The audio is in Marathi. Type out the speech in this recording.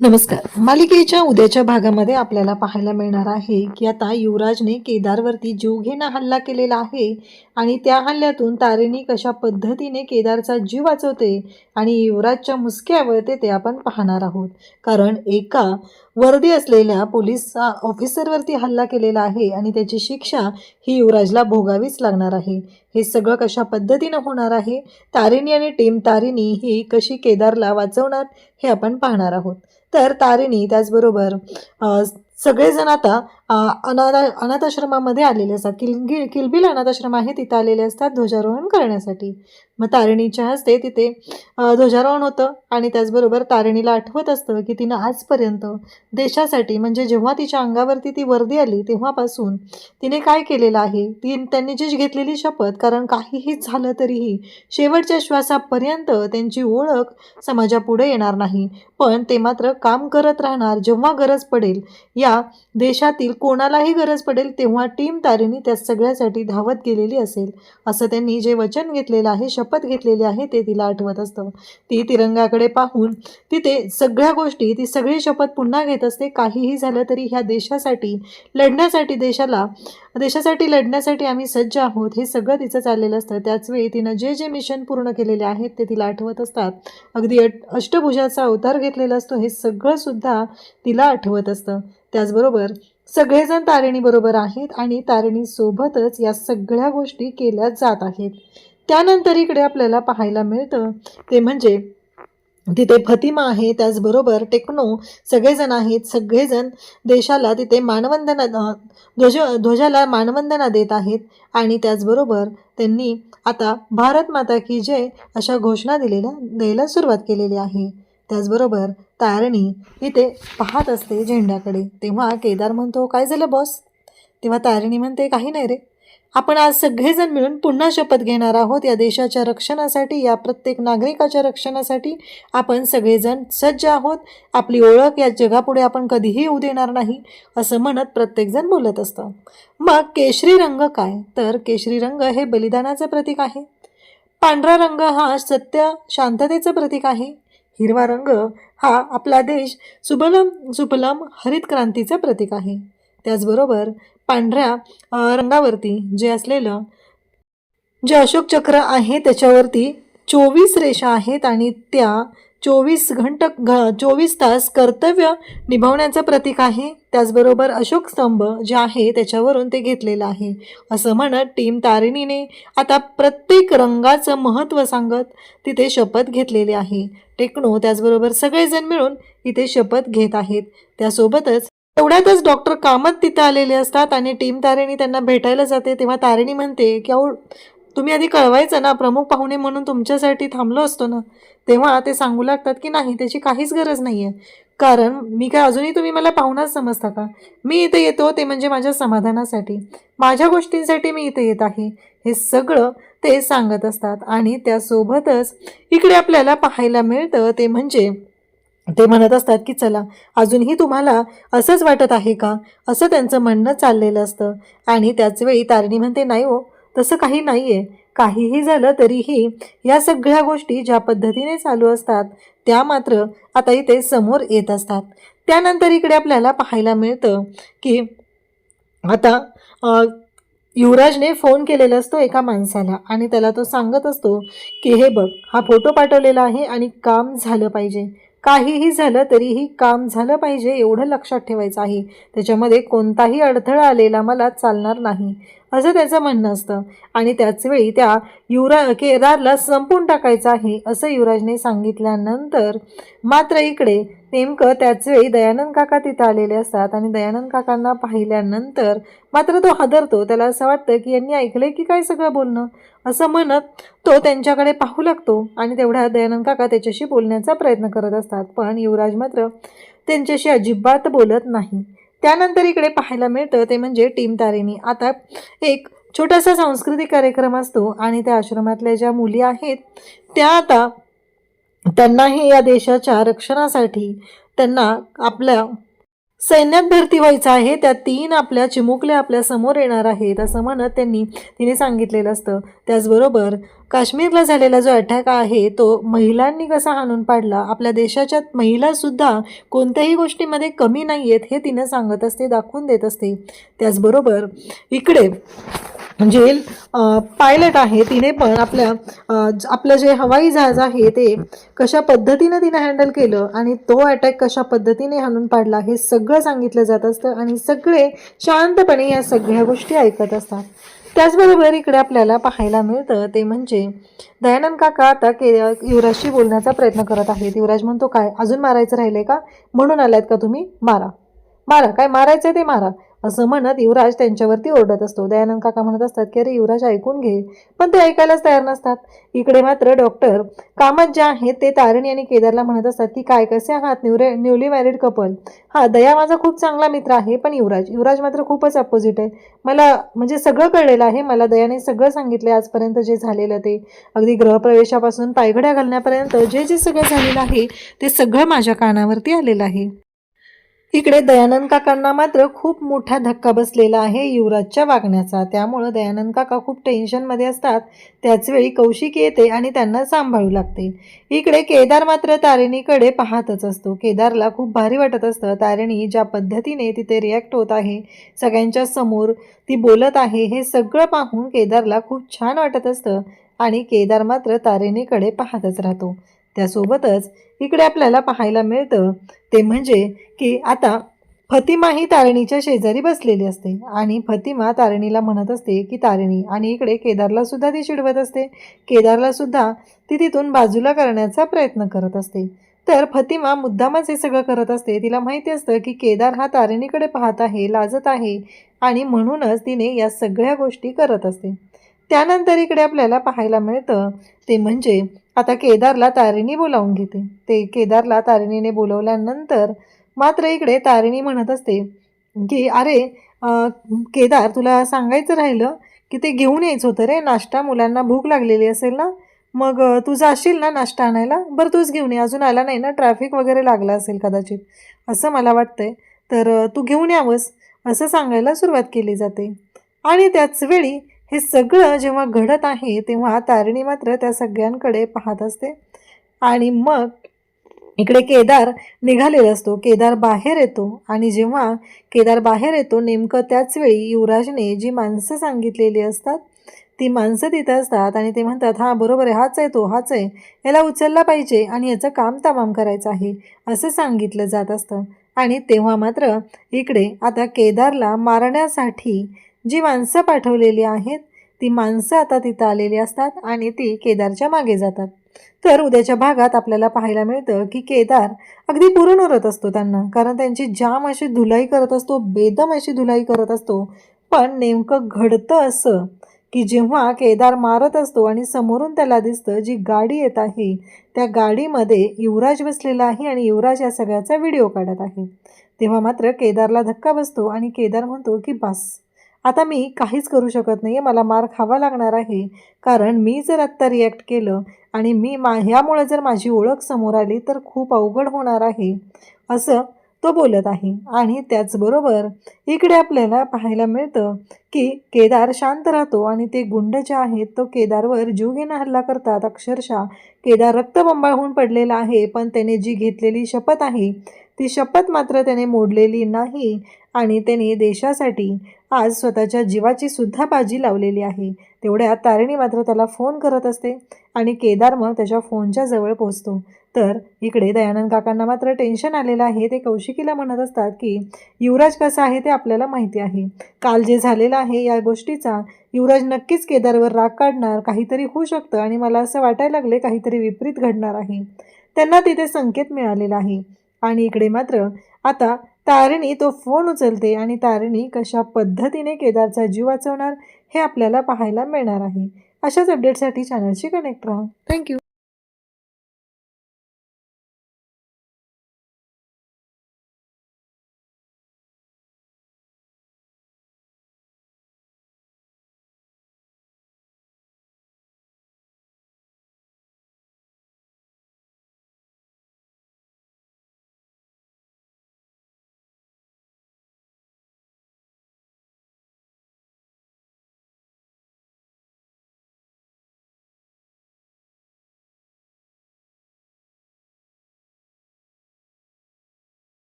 नमस्कार. मालिकेच्या उद्याच्या भागामध्ये आपल्याला पाहायला मिळणार आहे की आता युवराजने केदारवरती जीवघेणा हल्ला केलेला आहे आणि त्या हल्ल्यातून तारिणी कशा पद्धतीने केदारचा जीव वाचवते आणि युवराजच्या मुसक्यावर ते आपण पाहणार आहोत. कारण एका वर्दी असलेल्या पोलीस ऑफिसरवरती हल्ला केलेला आहे आणि त्याची शिक्षा ही युवराजला भोगावीच लागणार आहे. हे सगळं कशा पद्धतीनं होणार आहे, तारिणी आणि टीम तारिणी ही कशी केदारला वाचवणार हे आपण पाहणार आहोत. तर तारिणी त्याचबरोबर सगळेजण आता अनाथ आश्रमामध्ये आलेले असतात. किलबिल अनाथ आश्रम आहे तिथं आलेले असतात ध्वजारोहण करण्यासाठी. मग तारिणीच्या हस्ते तिथे ध्वजारोहण होतं आणि त्याचबरोबर तारिणीला आठवत असतं की तिनं आजपर्यंत देशासाठी म्हणजे जेव्हा तिच्या अंगावरती ती वर्दी आली तेव्हापासून तिने काय केलेलं आहे, त्यांनी जी घेतलेली शपथ, कारण काहीही झालं तरीही शेवटच्या श्वासापर्यंत त्यांची ओळख समाजापुढे येणार नाही, पण ते मात्र काम करत राहणार. जेव्हा गरज पडेल, या देशातील कोणालाही गरज पडेल, तेव्हा टीम तारिणी त्या सगळ्यासाठी धावत गेलेली असेल, असं त्यांनी जे वचन घेतलेलं आहे, शपथ घेतलेली आहे, ते तिला आठवत असतं. ती तिरंगाकडे पाहून तिथे सगळ्या गोष्टी, ती सगळी शपथ पुन्हा घेत असते. काहीही झालं तरी ह्या देशासाठी लढण्यासाठी, देशासाठी लढण्यासाठी आम्ही सज्ज आहोत, हे सगळं तिचं चाललेलं असतं. त्याचवेळी तिनं जे जे मिशन पूर्ण केलेले आहेत ते तिला आठवत असतात. अगदी अष्टभुजाचा अवतार घेतलेला असतो, हे सगळं सुद्धा तिला आठवत असतं. त्याचबरोबर सगळेजण तारिणीबरोबर आहेत आणि तारिणीसोबतच या सगळ्या गोष्टी केल्या जात आहेत. त्यानंतर इकडे आपल्याला पाहायला मिळतं ते म्हणजे तिथे फतिमा आहे, त्याचबरोबर टेक्नो, सगळेजण आहेत. सगळेजण देशाला तिथे ध्वजाला मानवंदना देत आहेत आणि त्याचबरोबर त्यांनी आता भारत माता की जय अशा घोषणा द्यायला सुरुवात केलेली आहे. त्याचबरोबर तारिणी इथे पाहत असते झेंड्याकडे. तेव्हा केदार म्हणतो, काय झालं बॉस? तेव्हा तारिणी म्हणते, काही नाही रे, आपण आज सगळेजण मिळून पुन्हा शपथ घेणार आहोत. या देशाच्या रक्षणासाठी, या प्रत्येक नागरिकाच्या रक्षणासाठी आपण सगळेजण सज्ज आहोत. आपली ओळख या जगापुढे आपण कधीही येऊ देणार नाही, असं म्हणत प्रत्येकजण बोलत असतं. मग केशरी रंग काय? तर केशरी रंग हे बलिदानाचं प्रतीक आहे. पांढरा रंग हा सत्य शांततेचं प्रतीक आहे. हिरवा रंग हा आपला देश सुफलम हरित क्रांतीचं प्रतीक आहे. त्याचबरोबर पांढऱ्या रंगावरती जे असलेलं जे अशोक चक्र आहे त्याच्यावरती 24 रेषा आहेत आणि त्या 24 तास कर्तव्य निभावण्याचं प्रतीक आहे. त्याचबरोबर अशोक स्तंभ जे आहे त्याच्यावरून ते घेतलेलं आहे. असं म्हणत टीम तारिणीने आता प्रत्येक रंगाचं महत्त्व सांगत तिथे शपथ घेतलेली आहे. टेक्नो त्याचबरोबर सगळेजण मिळून इथे शपथ घेत आहेत. त्यासोबतच तेवढ्यातच डॉक्टर कामत तिथे आलेले असतात आणि टीम तारिणी त्यांना भेटायला जाते. तेव्हा तारिणी म्हणते की अहो, तुम्ही आधी कळवायचं ना, प्रमुख पाहुणे म्हणून तुमच्यासाठी थांबलो असतो ना. तेव्हा ते सांगू लागतात की नाही, त्याची काहीच गरज नाही आहे, कारण मी काय अजूनही तुम्ही मला पाहुणाच समजता का? मी इथे येतो ते म्हणजे माझ्या समाधानासाठी, माझ्या गोष्टींसाठी मी इथे येत आहे, हे सगळं ते सांगत असतात. आणि त्यासोबतच इकडे आपल्याला पाहायला मिळतं ते म्हणजे ते म्हणत असतात की चला, अजूनही तुम्हाला असंच वाटत आहे का, असं त्यांचं म्हणणं चाललेलं असतं. आणि त्याचवेळी तारिणी म्हणते, नाही हो, तसं काही नाही आहे. काहीही झालं तरीही या सगळ्या गोष्टी ज्या पद्धतीने चालू असतात त्या मात्र आता इथे समोर येत असतात. त्यानंतर इकडे आपल्याला पाहायला मिळतं की आता युवराजने फोन केलेला असतो एका माणसाला आणि त्याला तो सांगत असतो की हे बघ, हा फोटो पाठवलेला आहे आणि काम झालं पाहिजे, काहीही झालं तरीही काम झालं पाहिजे, एवढं लक्षात ठेवायचं आहे. त्याच्यामध्ये कोणताही अडथळा आलेला मला चालणार नाही, असं त्याचं म्हणणं असतं. आणि त्याचवेळी त्या केदारला संपून टाकायचं आहे असं युवराजने सांगितल्यानंतर मात्र इकडे नेमकं त्याचवेळी दयानंद काका तिथं आलेले असतात आणि दयानंद काकांना पाहिल्यानंतर मात्र तो हादरतो. त्याला असं वाटतं की यांनी ऐकलंय की काय सगळं बोलणं, असं म्हणत तो त्यांच्याकडे पाहू लागतो आणि तेवढ्या दयानंद काका त्याच्याशी बोलण्याचा प्रयत्न करत असतात, पण युवराज मात्र त्यांच्याशी अजिबात बोलत नाही. त्यानंतर इकडे पाहायला मिळतं ते म्हणजे टीम तारिणी. आता एक छोटासा सांस्कृतिक कार्यक्रम असतो आणि त्या आश्रमातल्या ज्या मुली आहेत त्या आता त्यांनाही या देशाच्या रक्षणासाठी त्यांना आपल्या सैन्यात भरती व्हायचं आहे, त्या 3 आपल्या चिमुकल्या आपल्या समोर येणार आहेत असं म्हणत तिने सांगितलेलं असतं. त्याचबरोबर काश्मीरला झालेला जो अटॅक आहे तो महिलांनी कसा हाणून पाडला, आपल्या देशाच्या महिलासुद्धा कोणत्याही गोष्टीमध्ये कमी नाही आहेत हे तिने सांगत असते, दाखवून देत असते. त्याचबरोबर इकडे जे पायलट आहे तिने पण आपलं जे हवाई जहाज आहे ते कशा पद्धतीनं तिने हँडल केलं आणि तो अटॅक कशा पद्धतीने हाणून पाडला हे सगळं सांगितलं जात असतं आणि सगळे शांतपणे या सगळ्या गोष्टी ऐकत असतात. त्याचबरोबर इकडे आपल्याला पाहायला मिळतं ते म्हणजे दयानंद काका आता युवराजशी बोलण्याचा प्रयत्न करत आहेत. युवराज म्हणतो, काय अजून मारायचं राहिलंय का, म्हणून आलायत का तुम्ही, मारा मारा, काय मारायचं ते मारा असं म्हणत युवराज त्यांच्यावरती ओरडत असतो. दयानंद काका म्हणत असतात की अरे युवराज ऐकून घे, पण ते ऐकायलाच तयार नसतात. इकडे मात्र डॉक्टर कामत जे आहेत ते तारिणी आणि केदारला म्हणत असतात की काय कसे आहात न्यूली मॅरिड कपल. हा दया माझा खूप चांगला मित्र आहे, पण युवराज मात्र खूपच अपोजिट आहे. मला म्हणजे सगळं कळलेलं आहे, मला दयाने सगळं सांगितलं आजपर्यंत जे झालेलं ते, अगदी गृहप्रवेशापासून पायघड्या घालण्यापर्यंत जे जे सगळं झालेलं आहे ते सगळं माझ्या कानावरती आलेलं आहे. इकडे दयानंद काकांना मात्र खूप मोठा धक्का बसलेला आहे युवराजच्या वागण्याचा. त्यामुळं दयानंद काका खूप टेन्शनमध्ये असतात. त्याचवेळी कौशिक येते आणि त्यांना सांभाळू लागते. इकडे केदार मात्र तारिणीकडे पाहतच असतो. केदारला खूप भारी वाटत असतं. तारिणी ज्या पद्धतीने तिथे रिॲक्ट होत आहे, सगळ्यांच्या समोर ती बोलत आहे, हे सगळं पाहून केदारला खूप छान वाटत असतं आणि केदार मात्र तारिणीकडे पाहतच राहतो. त्यासोबतच इकडे आपल्याला पाहायला मिळतं ते म्हणजे की आता फतिमा ही तारिणीच्या शेजारी बसलेली असते आणि फतिमा तारिणीला म्हणत असते की तारिणी, आणि इकडे केदारला सुद्धा ती चिडवत असते. केदारला सुद्धा ती तिथून बाजूला करण्याचा प्रयत्न करत असते. तर फतिमा मुद्दामच हे सगळं करत असते. तिला माहिती असतं की केदार हा तारिणीकडे पाहत आहे, लाजत आहे आणि म्हणूनच तिने या सगळ्या गोष्टी करत असते. त्यानंतर इकडे आपल्याला पाहायला मिळतं ते म्हणजे आता केदारला तारिणी बोलावून घेते. ते केदारला तारिणीने बोलवल्यानंतर मात्र इकडे तारिणी म्हणत असते की अरे केदार, तुला सांगायचं राहिलं की ते घेऊन यायचं होतं रे नाश्ता, मुलांना भूक लागलेली असेल ना, मग तू जाशील ना नाश्ता आणायला, बरं तूच घेऊन ये, अजून आला नाही ना, ट्रॅफिक वगैरे लागला असेल कदाचित असं मला वाटतंय, तर तू घेऊन यावंस असं सांगायला सुरुवात केली जाते. आणि त्याच वेळी हे सगळं जेव्हा घडत आहे तेव्हा तारिणी मात्र त्या सगळ्यांकडे पाहत असते आणि मग इकडे केदार निघालेला असतो. केदार बाहेर येतो आणि जेव्हा केदार बाहेर येतो नेमकं त्याच वेळी युवराजने जी माणसं सांगितलेली असतात ती माणसं तिथं असतात आणि ते म्हणतात, हां बरोबर आहे, हाच आहे तो, हाच आहे, याला उचलला पाहिजे आणि याचं काम तमाम करायचं आहे असं सांगितलं जात असतं. आणि तेव्हा मात्र इकडे आता केदारला मारण्यासाठी जी माणसं पाठवलेली आहेत ती माणसं आता तिथं आलेली असतात आणि ती केदारच्या मागे जातात. तर उद्याच्या भागात आपल्याला पाहायला मिळतं की केदार अगदी पुरून उरत असतो त्यांना, कारण त्यांची जाम अशी धुलाई करत असतो, बेदम अशी धुलाई करत असतो. पण नेमकं घडतं असं की जेव्हा केदार मारत असतो आणि समोरून त्याला दिसतं जी गाडी येत आहे त्या गाडीमध्ये युवराज बसलेला आहे आणि युवराज या सगळ्याचा व्हिडिओ काढत आहे. तेव्हा मात्र केदारला धक्का बसतो आणि केदार म्हणतो की बस, आता मी काहीच करू शकत नाही आहे, मला मार खावा लागणार आहे, कारण मी जर आत्ता रिॲक्ट केलं आणि ह्यामुळे जर माझी ओळख समोर आली तर खूप अवघड होणार आहे असं तो बोलत आहे. आणि त्याचबरोबर इकडे आपल्याला पाहायला मिळतं की केदार शांत राहतो आणि ते गुंड जे आहेत तो केदारवर जीवघेणा हल्ला करतात. अक्षरशः केदार रक्तबंबाळ होऊन पडलेला आहे, पण त्याने जी घेतलेली शपथ आहे ती शपथ मात्र त्याने मोडलेली नाही आणि त्याने देशासाठी आज स्वतःच्या जीवाची सुद्धा बाजी लावलेली आहे. तेवढ्यात तारिणी मात्र त्याला फोन करत असते आणि केदार मग त्याच्या फोनच्या जवळ पोहोचतो. तर इकडे दयानंद काकांना मात्र टेन्शन आलेलं आहे. ते कौशिकीला म्हणत असतात की युवराज कसा आहे ते आपल्याला माहिती आहे, काल जे झालेलं आहे या गोष्टीचा युवराज नक्कीच केदारवर राग काढणार, काहीतरी होऊ शकतं आणि मला असं वाटायला लागले काहीतरी विपरीत घडणार आहे. त्यांना तिथे संकेत मिळालेला आहे. आणि इकडे मात्र आता तारिणी तो फोन उचलते आणि तारिणी कशा पद्धतीने केदारचा जीव वाचवणार हे आपल्याला पाहायला मिळणार आहे. अशाच अपडेटसाठी चॅनलशी कनेक्ट राहा. थँक्यू.